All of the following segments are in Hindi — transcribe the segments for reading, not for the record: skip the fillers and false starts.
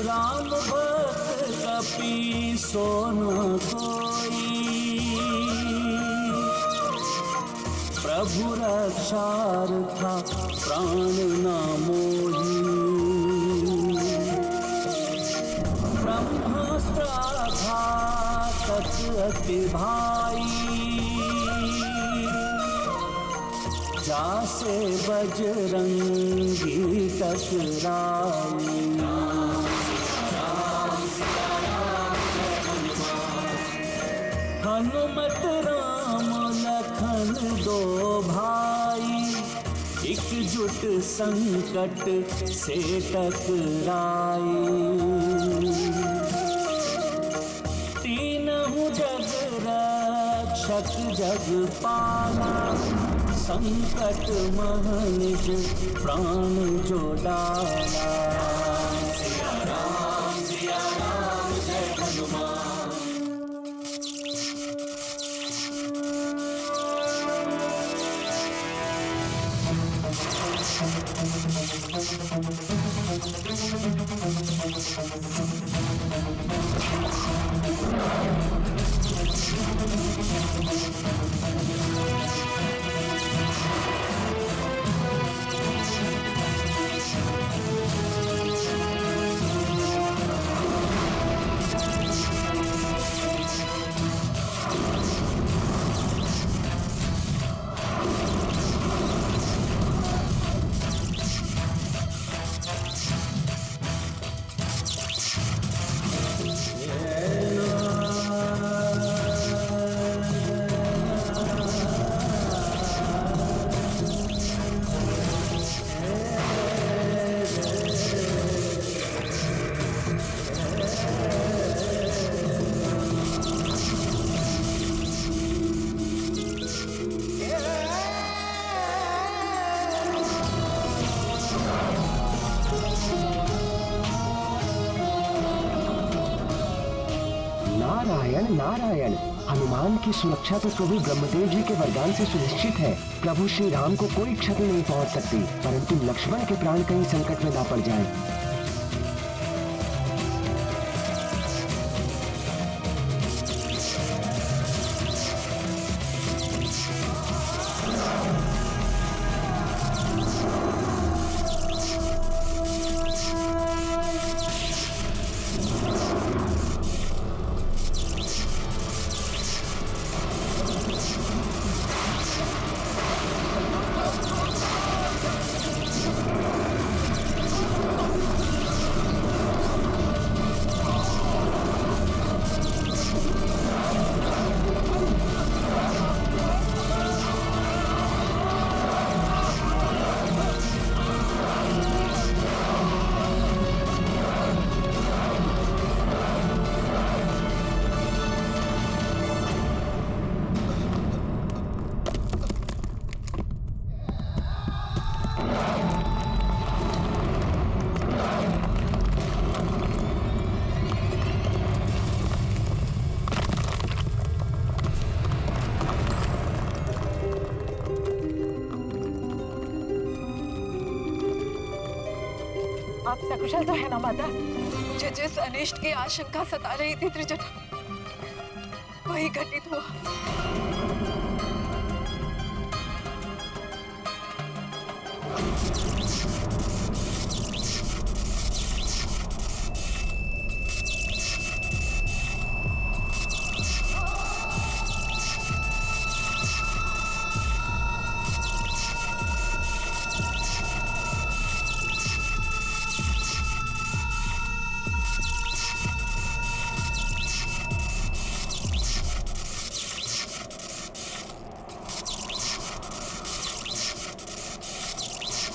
राम भक्त कपि सोना कोई, प्रभु रक्षार्था प्राण न मोही। ब्रह्मास्त्राघातक अति भाई, जासे बजरंगी टकराई। हनुमत राम लखन दो भाई, एकजुट संकट से टकराए। तीनों जग रक्षक जग पाला, संकट महनिज प्राण जो डाला। सिया राम जय हनुमान। नारायण नारायण। हनुमान की सुरक्षा तो प्रभु ब्रह्मदेव जी के वरदान से सुनिश्चित है। प्रभु श्री राम को कोई क्षति नहीं पहुंच सकती, परंतु लक्ष्मण के प्राण कहीं संकट में ना पड़ जाएं। आप सकुशल तो है ना माता? मुझे जिस अनिष्ट की आशंका सता रही थी त्रिजटा, वही घटित हुआ।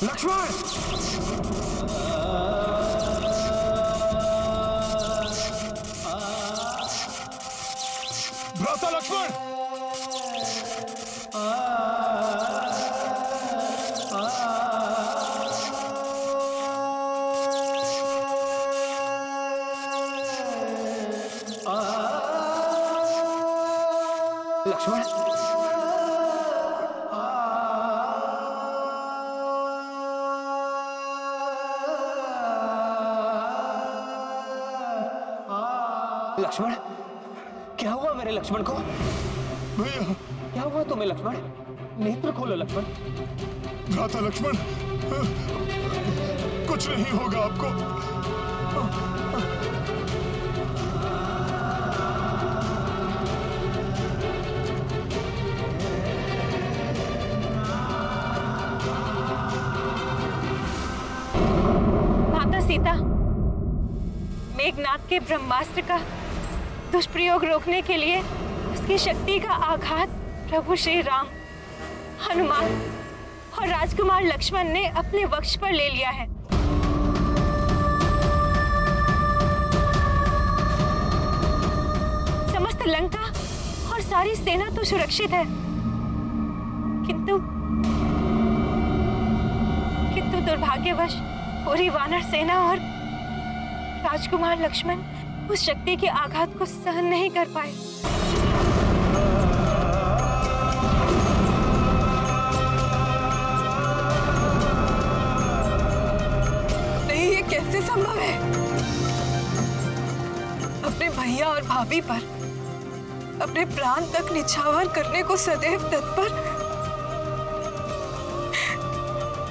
लक्ष्मण! भ्राता लक्ष्मण! लक्ष्मण! लक्ष्मण, क्या हुआ मेरे लक्ष्मण को? भैया, क्या हुआ तुम्हें लक्ष्मण? नेत्र खोलो लक्ष्मण। भ्राता लक्ष्मण, कुछ नहीं होगा आपको। माता सीता, मेघनाद के ब्रह्मास्त्र का दुष्प्रयोग रोकने के लिए उसकी शक्ति का आघात प्रभु श्री राम, हनुमान और राजकुमार लक्ष्मण ने अपने वक्ष पर ले लिया है। समस्त लंका और सारी सेना तो सुरक्षित है, किंतु दुर्भाग्यवश पूरी वानर सेना और राजकुमार लक्ष्मण उस शक्ति के आघात को सहन नहीं कर पाए। नहीं, ये कैसे संभव है? अपने भैया और भाभी पर अपने प्राण तक निछावर करने को सदैव तत्पर,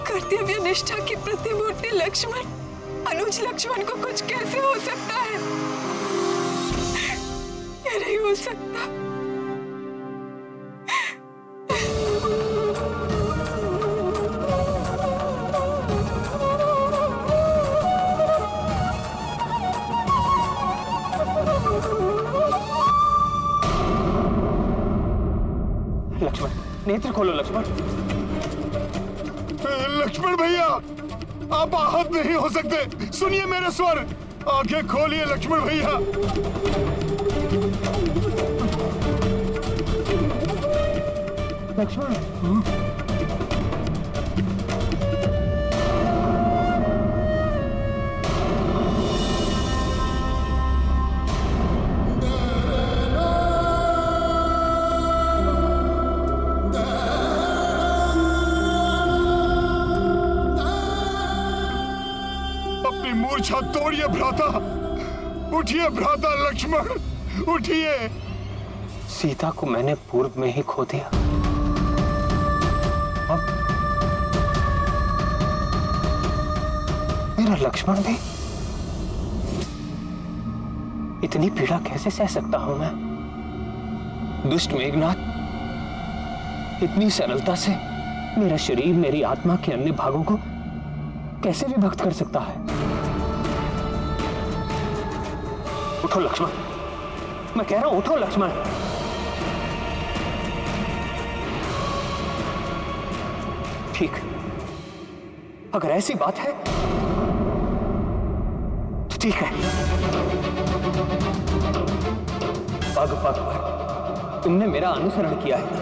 कर्तव्य निष्ठा की प्रतिमूर्ति लक्ष्मण, अनुज लक्ष्मण को कुछ कैसे हो सकता है? ये नहीं हो सकता। लक्ष्मण, नेत्र खोलो लक्ष्मण। लक्ष्मण भैया, आप आहत नहीं हो सकते। सुनिए मेरे स्वर, आंखें खोलिए लक्ष्मण भैया। लक्ष्मण, मूर्छा तोड़िए भ्राता, उठिए भ्राता लक्ष्मण, उठिए। सीता को मैंने पूर्व में ही खो दिया, अब मेरा लक्ष्मण भी। इतनी पीड़ा कैसे सह सकता हूं मैं? दुष्ट मेघनाद इतनी सरलता से मेरा शरीर, मेरी आत्मा के अन्य भागों को कैसे विभक्त कर सकता है? उठो लक्ष्मण, मैं कह रहा हूं उठो लक्ष्मण। ठीक, अगर ऐसी बात है तो ठीक है। पग पग पर तुमने मेरा अनुसरण किया है ना,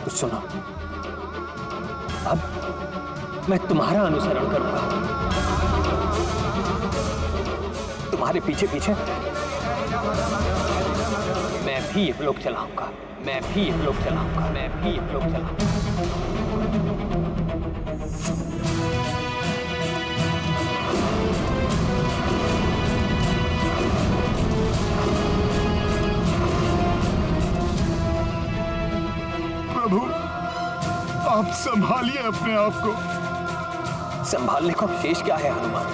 तो सुनो, अब मैं तुम्हारा अनुसरण करूंगा। तुम्हारे पीछे पीछे मैं भी ये लोग चलाऊंगा, मैं भी ये लोग चलाऊंगा, मैं भी ये लोग चलाऊंगा। प्रभु, आप संभालिए अपने आप को। संभालने को शेष क्या है हनुमान?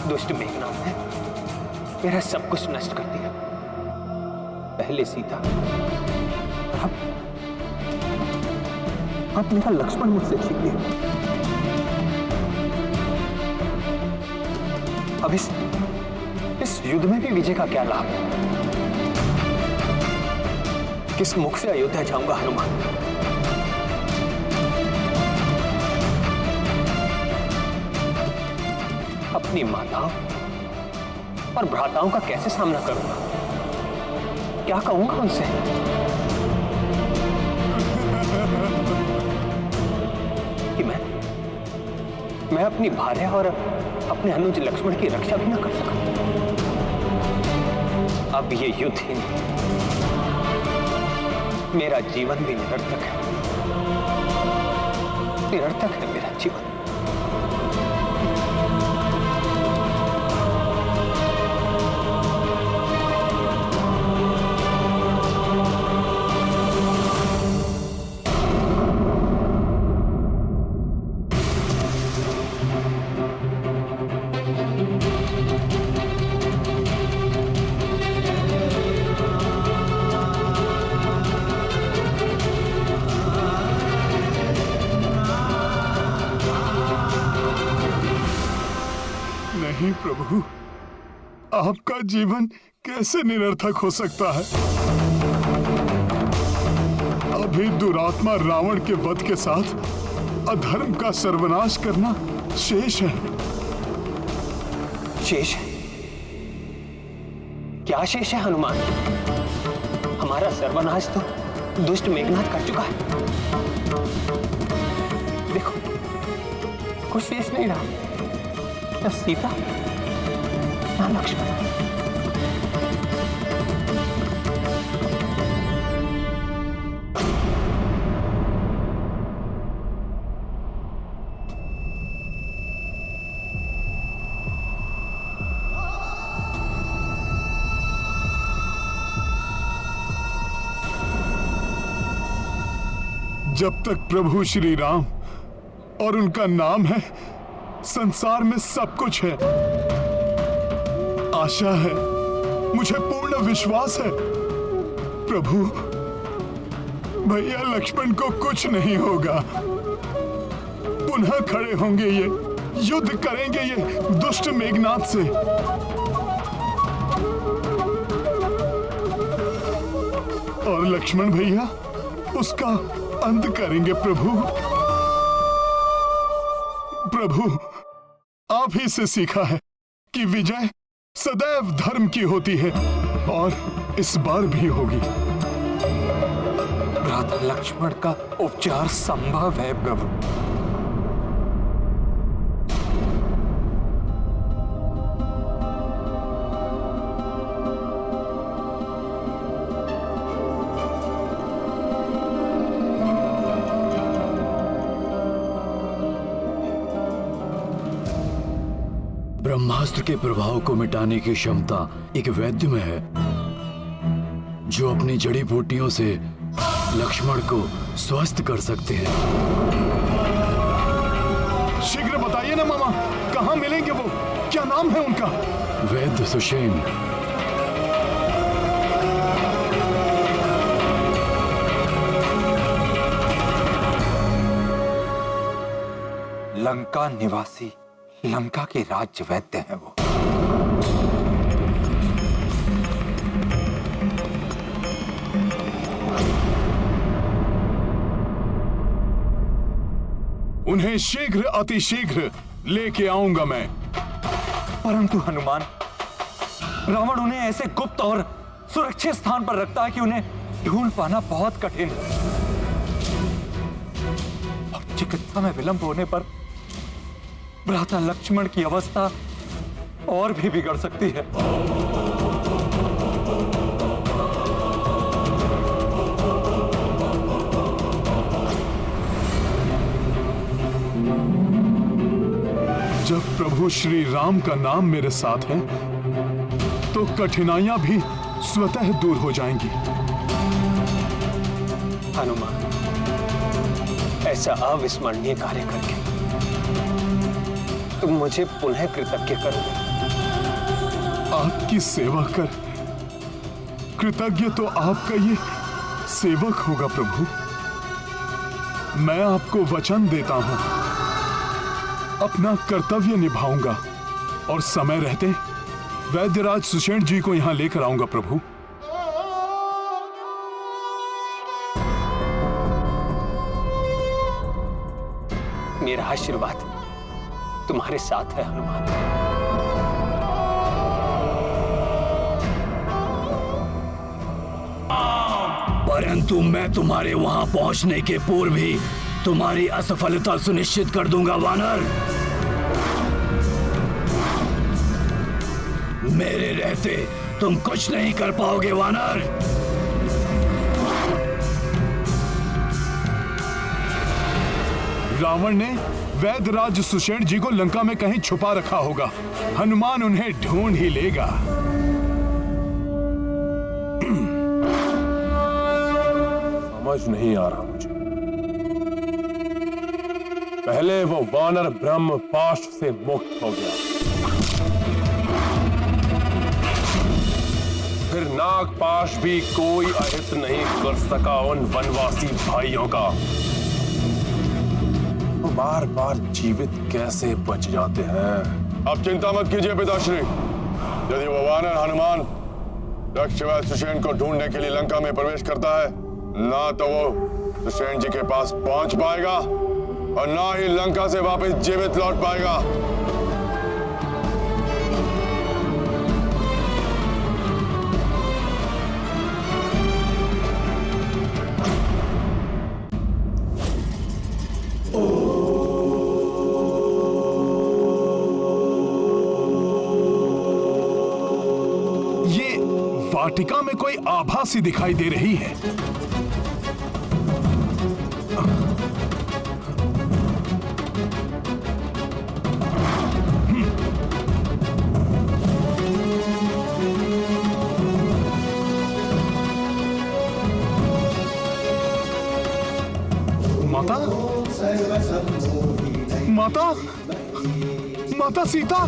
दुष्ट मेघनाद ने मेरा सब कुछ नष्ट कर दिया। पहले सीता, अब मेरा लक्ष्मण मुझसे छीन लिया। अब इस युद्ध में भी विजय का क्या लाभ? किस मुख से अयोध्या जाऊंगा हनुमान? अपनी माताओं और भ्राताओं का कैसे सामना करूंगा? क्या कहूंगा उनसे? कि मैं अपनी भार्या और अपने अनुज लक्ष्मण की रक्षा भी न कर सका। अब ये युद्ध ही नहीं, मेरा जीवन भी निरर्थक है। निरर्थक है मेरा जीवन। नहीं प्रभु, आपका जीवन कैसे निरर्थक हो सकता है? अभी दुरात्मा रावण के वध के साथ अधर्म का सर्वनाश करना शेष है। शेष है? क्या शेष है हनुमान? हमारा सर्वनाश तो दुष्ट मेघनाथ कर चुका है। देखो, कुछ शेष नहीं रहा, न सीता न लक्ष्मण। जब तक प्रभु श्री राम और उनका नाम है, संसार में सब कुछ है। आशा है, मुझे पूर्ण विश्वास है प्रभु, भैया लक्ष्मण को कुछ नहीं होगा। पुनः खड़े होंगे ये, युद्ध करेंगे ये दुष्ट मेघनाथ से। और लक्ष्मण भैया उसका अंत करेंगे प्रभु। प्रभु, आप ही से सीखा है कि विजय सदैव धर्म की होती है, और इस बार भी होगी। भ्राता लक्ष्मण का उपचार संभव है प्रभु। ब्रह्मास्त्र के प्रभाव को मिटाने की क्षमता एक वैद्य में है, जो अपनी जड़ी बूटियों से लक्ष्मण को स्वस्थ कर सकते हैं। शीघ्र बताइए ना मामा, कहाँ मिलेंगे वो? क्या नाम है उनका? वैद्य सुषेण। लंका निवासी, लंका के राज्य वैद्य हैं वो। उन्हें शीघ्र अतिशीघ्र लेके आऊंगा मैं। परंतु हनुमान, रावण उन्हें ऐसे गुप्त और सुरक्षित स्थान पर रखता है कि उन्हें ढूंढ पाना बहुत कठिन है। और चिकित्सा में विलंब होने पर भ्राता लक्ष्मण की अवस्था और भी बिगड़ सकती है। जब प्रभु श्री राम का नाम मेरे साथ है, तो कठिनाइयां भी स्वतः दूर हो जाएंगी। हनुमान, ऐसा अविस्मरणीय कार्य करके तुम मुझे पुनः कृतज्ञ करोगे। आपकी सेवा कर कृतज्ञ तो आपका ये सेवक होगा प्रभु। मैं आपको वचन देता हूं, अपना कर्तव्य निभाऊंगा और समय रहते वैद्यराज सुषेण जी को यहां लेकर आऊंगा प्रभु। मेरा आशीर्वाद तुम्हारे साथ है हनुमान। परंतु मैं तुम्हारे वहां पहुंचने के पूर्व ही तुम्हारी असफलता सुनिश्चित कर दूंगा वानर। मेरे रहते तुम कुछ नहीं कर पाओगे वानर। रावण ने वैद्यराज सुषेण जी को लंका में कहीं छुपा रखा होगा। हनुमान उन्हें ढूंढ ही लेगा। समझ नहीं आ रहा मुझे। पहले वो वानर ब्रह्म पाश से मुक्त हो गया, फिर नाग पाश भी कोई अहित नहीं कर सका उन वनवासी भाइयों का। वो बार बार जीवित कैसे बच जाते हैं? अब चिंता मत कीजिए पिताश्री। यदि वो वानर हनुमान लक्ष्य सुषेण को ढूंढने के लिए लंका में प्रवेश करता है, ना तो वो सुषेण जी के पास पहुंच पाएगा और ना ही लंका से वापस जीवित लौट पाएगा। वाटिका में कोई आभा सी दिखाई दे रही है। माता, माता, माता सीता।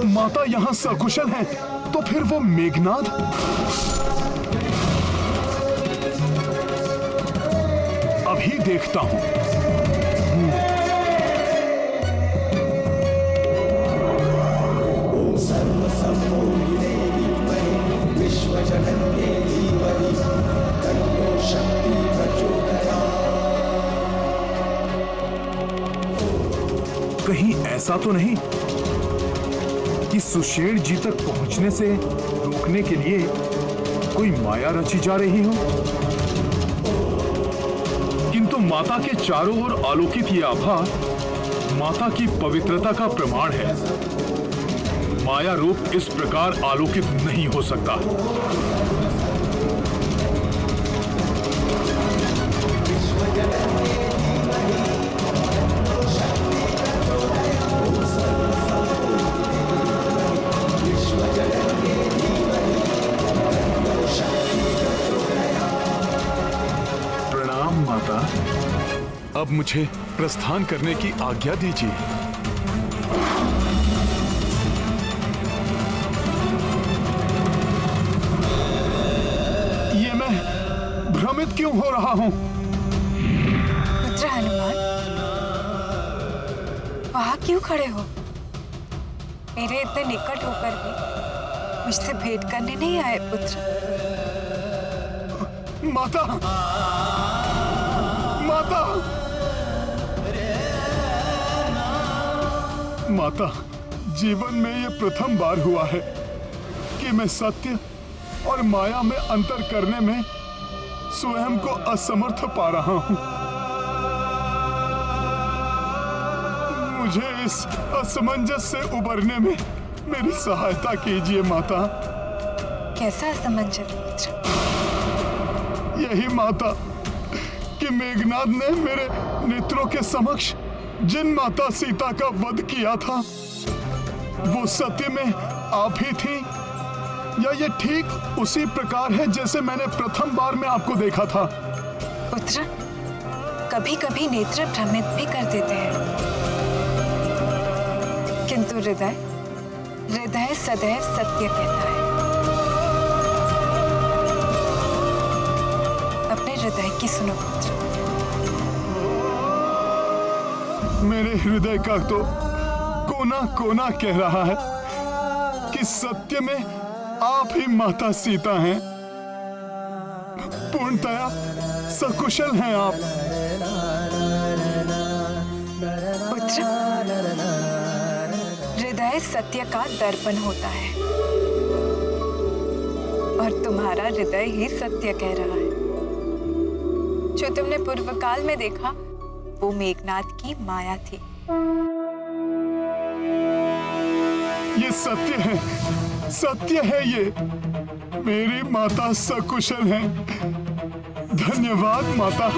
माता यहाँ सकुशल हैं, तो फिर वो मेघनाद? अभी देखता हूं। कहीं ऐसा तो नहीं कि सुषेण जी तक पहुंचने से रोकने के लिए कोई माया रची जा रही हो? किंतु माता के चारों ओर आलोकित ये आभा माता की पवित्रता का प्रमाण है। माया रूप इस प्रकार आलोकित नहीं हो सकता। अब मुझे प्रस्थान करने की आज्ञा दीजिए। ये मैं भ्रमित क्यों हो रहा हूं? पुत्र हनुमान, वहां क्यों खड़े हो? मेरे इतने निकट होकर भी मुझसे भेंट करने नहीं आए पुत्र? माता, माता, माता, जीवन में ये प्रथम बार हुआ है कि मैं सत्य और माया में अंतर करने में स्वयं को असमर्थ पा रहा हूं। मुझे इस असमंजस से उबरने में मेरी सहायता कीजिए माता। कैसा असमंजस पुत्र? यही माता कि मेघनाद ने मेरे नेत्रों के समक्ष जिन माता सीता का वध किया था, वो सत्य में आप ही थी, या ये ठीक उसी प्रकार है जैसे मैंने प्रथम बार में आपको देखा था? पुत्र, कभी कभी नेत्र भ्रमित भी कर देते हैं, किंतु हृदय सदैव सत्य कहता है। अपने हृदय की सुनो पुत्र। मेरे हृदय का तो कोना कोना कह रहा है कि सत्य में आप ही माता सीता हैं। पूर्णतया सकुशल हैं आप। पुत्र, हृदय सत्य का दर्पण होता है और तुम्हारा हृदय ही सत्य कह रहा है। जो तुमने पूर्व काल में देखा वो मेघनाद की माया थी। ये सत्य है ये। मेरी माता सकुशल हैं। धन्यवाद माता।